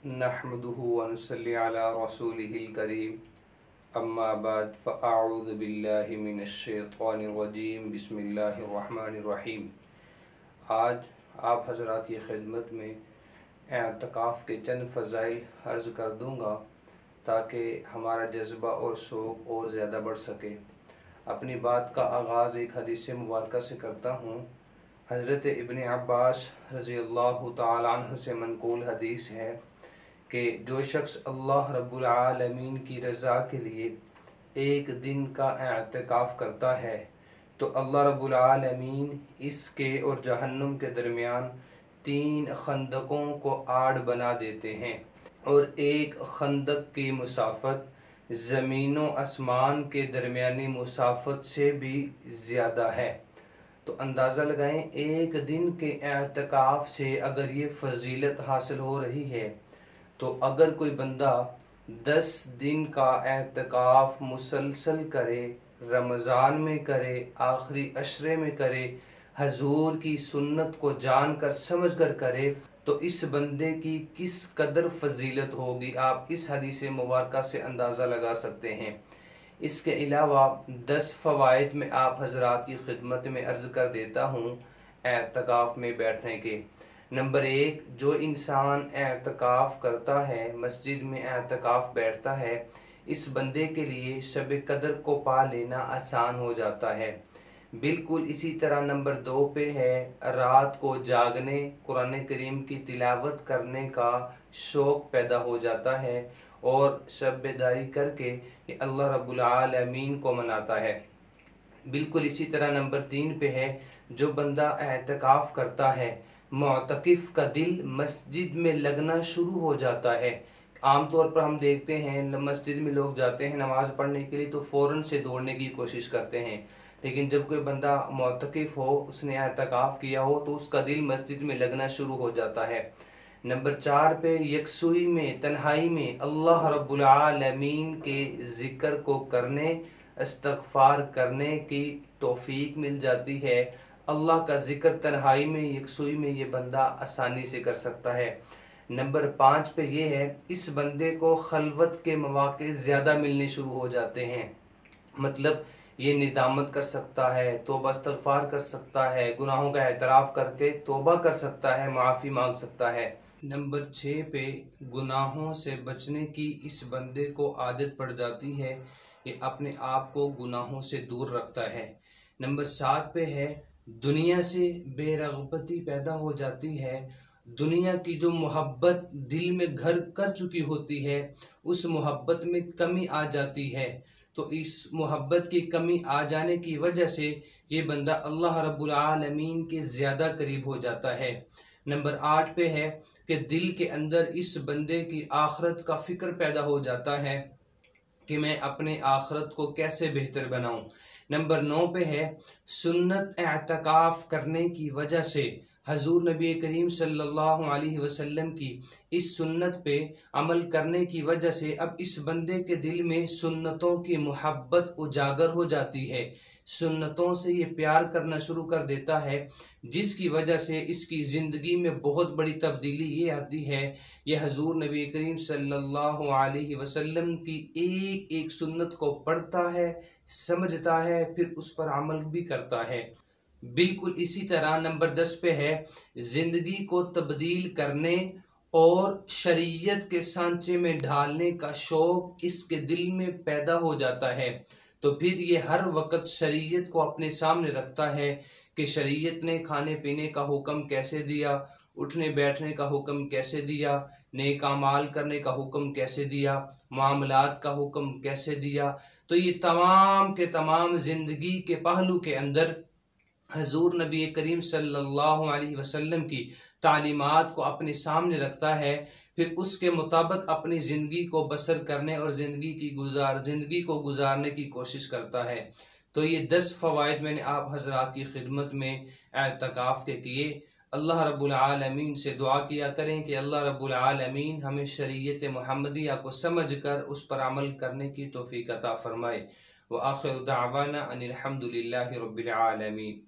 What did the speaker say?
नहमदुहु व नुसल्ली अला रसूलिहिल करीम, अम्मा बाद फ़अऊज़ु बिल्लाहि मिनश शैतानिर रजीम, बिस्मिल्लाहिर रहमानिर रहीम। आज आप हज़रात की खिदमत में एअतिकाफ़ के चंद फ़ज़ाइल अर्ज़ कर दूँगा ताकि हमारा जज्बा और शौक़ और ज़्यादा बढ़ सके। अपनी बात का आगाज़ एक हदीस मुबारका से करता हूँ। हज़रत इब्न अब्बास रज़ियल्लाहु ताला अन्हु से मनक़ूल हदीस है कि जो शख्स अल्लाह रब्बुल आलमीन की रज़ा के लिए एक दिन का एअतिकाफ़ करता है तो अल्लाह रब्बुल आलमीन इसके और जहन्नुम के दरमियान 3 खंदकों को आड़ बना देते हैं और एक खंदक की मुसाफत ज़मीन व आसमान के दरमियानी मुसाफत से भी ज़्यादा है। तो अंदाज़ा लगाएं, एक दिन के एअतिकाफ़ से अगर ये फ़जीलत हासिल हो रही है तो अगर कोई बंदा 10 दिन का एअतिकाफ़ मुसलसल करे, रमज़ान में करे, आखिरी अशरे में करे, हजूर की सुन्नत को जान कर समझ कर करे तो इस बंदे की किस कदर फजीलत होगी, आप इस हदीस मुबारका से अंदाज़ा लगा सकते हैं। इसके अलावा 10 फ़वाइद में आप हज़रात की खिदमत में अर्ज़ कर देता हूँ एअतिकाफ़ में बैठने के। नंबर 1, जो इंसान एअतिकाफ़ करता है, मस्जिद में एअतिकाफ़ बैठता है, इस बंदे के लिए शब कदर को पा लेना आसान हो जाता है। बिल्कुल इसी तरह नंबर 2 पे है, रात को जागने, कुरान करीम की तिलावत करने का शौक़ पैदा हो जाता है और शब बेदारी करके ये अल्लाह रब्बुल आलमीन को मनाता है। बिल्कुल इसी तरह नंबर 3 पे है, जो बंदा एअतिकाफ़ करता है, मुअतकिफ़ का दिल मस्जिद में लगना शुरू हो जाता है। आमतौर पर हम देखते हैं मस्जिद में लोग जाते हैं नमाज़ पढ़ने के लिए तो फ़ौरन से दौड़ने की कोशिश करते हैं, लेकिन जब कोई बंदा मुअतकिफ़ हो, उसने एअतिकाफ़ किया हो तो उसका दिल मस्जिद में लगना शुरू हो जाता है। नंबर 4 पे यकसुई में, तन्हाई में अल्लाह रब्बुल आलमीन के ज़िक्र को करने, इस्तग़फ़ार करने की तौफ़ीक मिल जाती है। अल्लाह का ज़िक्र तन्हाई में, यकसुई में ये बंदा आसानी से कर सकता है। नंबर 5 पे ये है, इस बंदे को खलवत के मौक़े ज़्यादा मिलने शुरू हो जाते हैं। मतलब ये निदामत कर सकता है, तौबा इस्तग़फ़ार कर सकता है, गुनाहों का एतराफ़ करके तौबा कर सकता है, माफ़ी मांग सकता है। नंबर 6 पे गुनाहों से बचने की इस बंदे को आदत पड़ जाती है, ये अपने आप को गुनाहों से दूर रखता है। नंबर 7 पे है, दुनिया से बेरग़बती पैदा हो जाती है। दुनिया की जो मोहब्बत दिल में घर कर चुकी होती है उस मोहब्बत में कमी आ जाती है, तो इस मोहब्बत की कमी आ जाने की वजह से ये बंदा अल्लाह रब्बुल आलमीन के ज़्यादा करीब हो जाता है। नंबर 8 पे है कि दिल के अंदर इस बंदे की आखिरत का फ़िक्र पैदा हो जाता है कि मैं अपने आखिरत को कैसे बेहतर बनाऊं। नंबर 9 पे है, सुन्नत एअतिकाफ़ करने की वजह से हजूर नबी करीम सल्लल्लाहु अलैहि वसल्लम की इस सुन्नत पे अमल करने की वजह से अब इस बंदे के दिल में सुन्नतों की मोहब्बत उजागर हो जाती है, सुन्नतों से ये प्यार करना शुरू कर देता है, जिसकी वजह से इसकी ज़िंदगी में बहुत बड़ी तब्दीली ये आती है। ये हजूर नबी करीम सल्लल्लाहु अलैहि वसल्लम की एक एक सुन्नत को पढ़ता है, समझता है, फिर उस पर अमल भी करता है। बिल्कुल इसी तरह नंबर 10 पे है, ज़िंदगी को तब्दील करने और शरीयत के सांचे में ढालने का शौक़ इसके दिल में पैदा हो जाता है। तो फिर ये हर वक्त शरीयत को अपने सामने रखता है कि शरीयत ने खाने पीने का हुक्म कैसे दिया, उठने बैठने का हुक्म कैसे दिया, नेक अमाल करने का हुक्म कैसे दिया, मामलात का हुक्म कैसे दिया। तो ये तमाम के तमाम ज़िंदगी के पहलू के अंदर हजूर नबी करीम सल्लल्लाहु अलैहि वसल्लम की तालीमात को अपने सामने रखता है, फिर उसके मुताबिक अपनी ज़िंदगी को बसर करने और ज़िंदगी को गुजारने की कोशिश करता है। तो ये 10 फ़वाइद मैंने आप हज़रात की खिदमत में एअतिकाफ़ के किए। अल्लाह रब्बुल आलमीन से दुआ किया करें कि अल्लाह रब्बुल आलमीन हमें शरीयत मुहम्मदिया को समझ कर उस पर अमल करने की तौफ़ीक़ अता फ़रमाए। व आखिर दावाना अनिल हम्दुलिल्लाहि रब्बिल आलमीन।